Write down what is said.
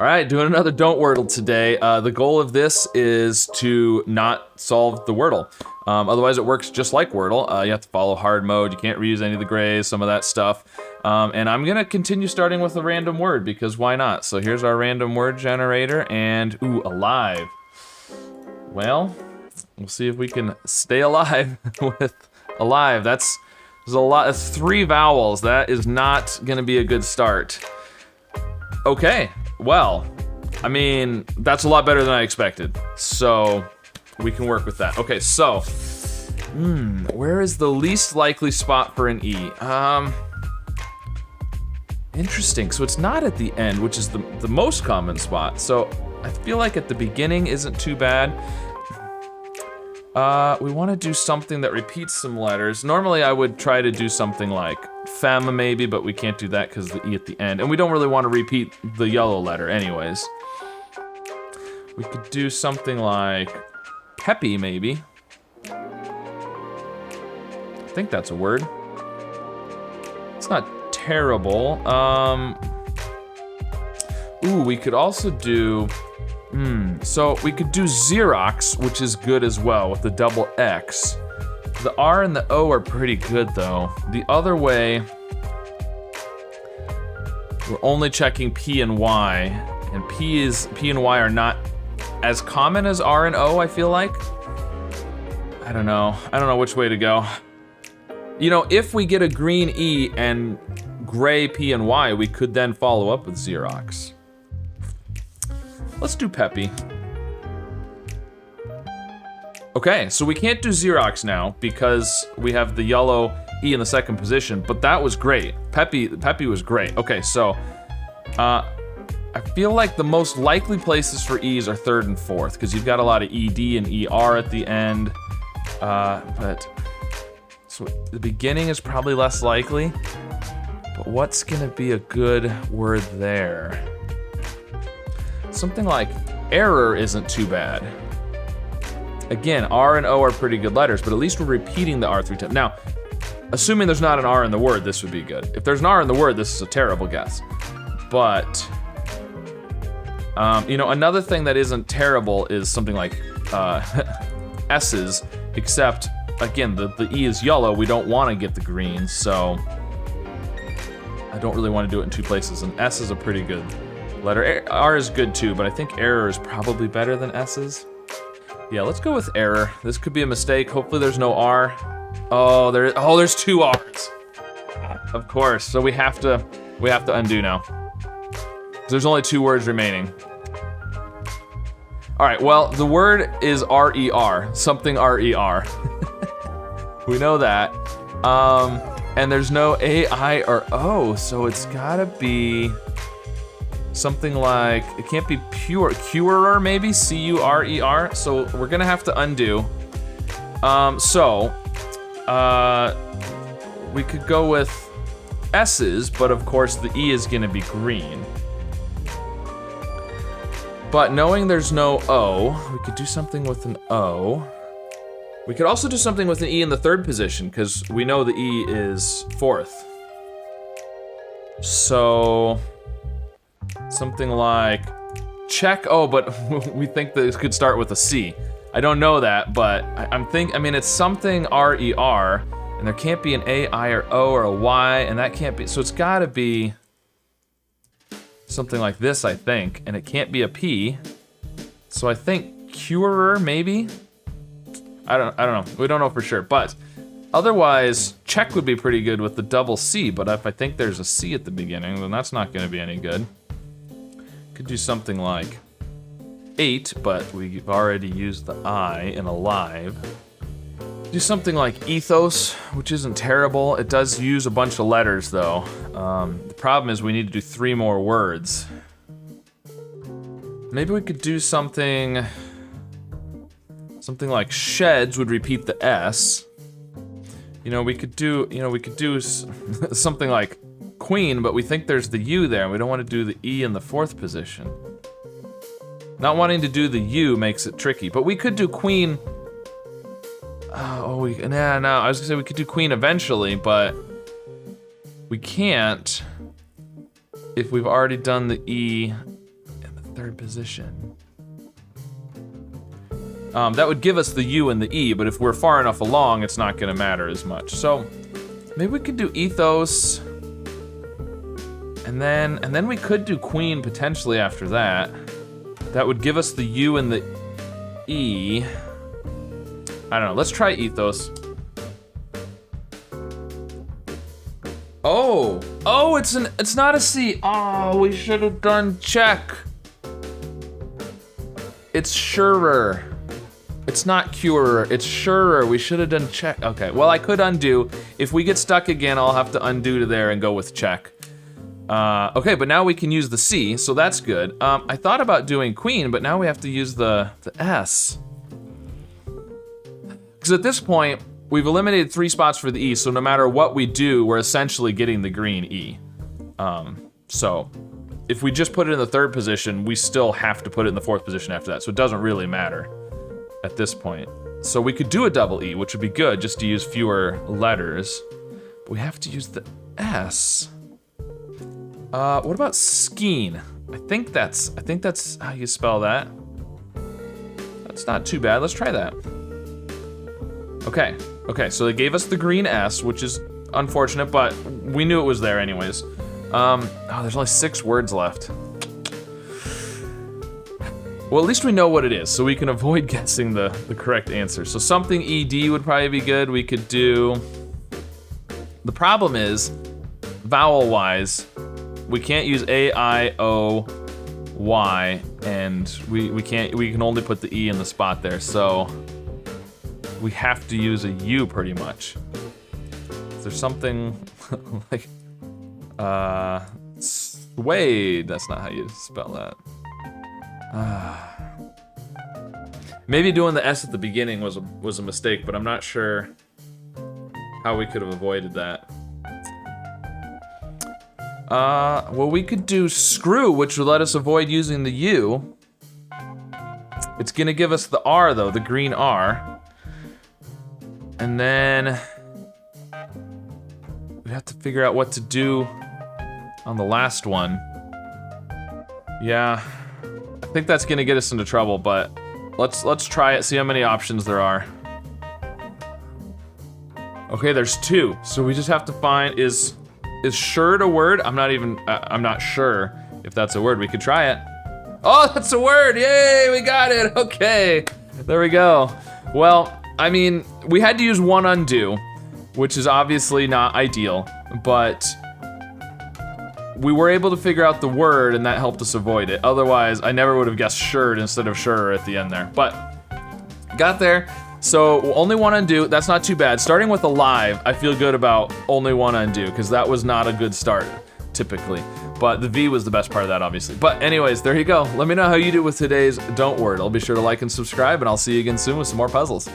All right, doing another Don't Wordle today. The goal of this is to not solve the Wordle. Otherwise, it works just like Wordle. You have to follow hard mode. You can't reuse any of the grays, some of that stuff. And I'm gonna continue starting with a random word because why not? So here's our random word generator, and ooh, alive. Well, we'll see if we can stay alive with alive. There's a lot. That's 3 vowels. That is not gonna be a good start. Okay. Well, I mean, that's a lot better than I expected. So, we can work with that. Okay, so, where is the least likely spot for an E? Interesting, so it's not at the end, which is the most common spot. So, I feel like at the beginning isn't too bad. We wanna do something that repeats some letters. Normally I would try to do something like fem maybe, but we can't do that because of the E at the end. And we don't really want to repeat the yellow letter anyways. We could do something like peppy maybe. I think that's a word. It's not terrible. Ooh, we could also do, so we could do Xerox, which is good as well with the double X. The R and the O are pretty good though. The other way, we're only checking P and Y, and P and Y are not as common as R and O, I feel like. I don't know which way to go. You know, if we get a green E and gray P and Y, we could then follow up with Xerox. Let's do peppy. Okay, so we can't do Xerox now because we have the yellow E in the second position, but that was great. Peppy was great. Okay, so I feel like the most likely places for E's are 3rd and 4th because you've got a lot of ED and ER at the end. But so the beginning is probably less likely. But what's gonna be a good word there? Something like error isn't too bad. Again, R and O are pretty good letters, but at least we're repeating the R 3 times. Now, assuming there's not an R in the word, this would be good. If there's an R in the word, this is a terrible guess. But, you know, another thing that isn't terrible is something like S's, except, again, the E is yellow, we don't want to get the green, so I don't really want to do it in 2 places, and S is a pretty good letter. R is good too, but I think error is probably better than S's. Yeah, let's go with error. This could be a mistake. Hopefully there's no R. Oh, there's 2 R's. Of course, so we have to undo now. There's only 2 words remaining. All right, well, the word is R-E-R, something R-E-R. We know that. And there's no A, I, or O, so it's gotta be something like, it can't be pure, curer maybe, C-U-R-E-R, so we're gonna have to undo. We could go with S's, but of course the E is gonna be green. But knowing there's no O, we could do something with an O. We could also do something with an E in the 3rd position, because we know the E is 4th. So, something like check, oh, but we think that it could start with a C. I don't know that, but I mean, it's something R-E-R, and there can't be an A, I, or O, or a Y, and that can't be, so it's gotta be something like this, I think, and it can't be a P. So I think curer, maybe? I don't know, we don't know for sure, but otherwise, check would be pretty good with the double C, but if I think there's a C at the beginning, then that's not gonna be any good. Could do something like 8, but we've already used the I in alive. Do something like ethos, which isn't terrible. It does use a bunch of letters though. The problem is we need to do 3 more words. Maybe we could do something like sheds would repeat the S. You know, we could do something like queen, but we think there's the U there, and we don't want to do the E in the 4th position. Not wanting to do the U makes it tricky, but we could do queen. No, I was gonna say we could do queen eventually, but we can't if we've already done the E in third position. That would give us the U and the E, but if we're far enough along, it's not gonna matter as much. So maybe we could do ethos, and then we could do queen potentially after that. That would give us the U and the E. I don't know, let's try ethos. Oh, it's not a C. Oh, we should have done check. It's surer. It's not curer, it's surer. We should have done check. Okay, well I could undo. If we get stuck again, I'll have to undo to there and go with check. Okay, but now we can use the C, so that's good. I thought about doing queen, but now we have to use the S. Because at this point, we've eliminated 3 spots for the E, so no matter what we do, we're essentially getting the green E. So if we just put it in the 3rd position, we still have to put it in the 4th position after that, so it doesn't really matter at this point. So we could do a double E, which would be good, just to use fewer letters. But we have to use the S. What about skeen? I think that's how you spell that. That's not too bad, let's try that. Okay, so they gave us the green S, which is unfortunate, but we knew it was there anyways. Oh, there's only 6 words left. Well, at least we know what it is, so we can avoid guessing the correct answer. So something ED would probably be good. We could do... The problem is, vowel-wise, we can't use A, I, O, Y, and we can only put the E in the spot there, so we have to use a U pretty much. Is there something like suede? That's not how you spell that. Maybe doing the S at the beginning was a mistake, but I'm not sure how we could have avoided that. Well, we could do screw, which would let us avoid using the U. It's gonna give us the R though, the green R. And then we have to figure out what to do on the last one. Yeah, I think that's gonna get us into trouble, but let's try it, see how many options there are. Okay, there's 2, so we just have to find, is shirt a word? I'm not sure if that's a word. We could try it. Oh, that's a word, yay, we got it, okay. There we go. Well, I mean, we had to use one undo, which is obviously not ideal, but we were able to figure out the word and that helped us avoid it. Otherwise, I never would have guessed shirt instead of sure at the end there, but got there. So only one undo, that's not too bad. Starting with alive, I feel good about only one undo because that was not a good start typically, but the V was the best part of that obviously. But anyways, there you go. Let me know how you do with today's Don't Wordle. Be sure to like and subscribe and I'll see you again soon with some more puzzles.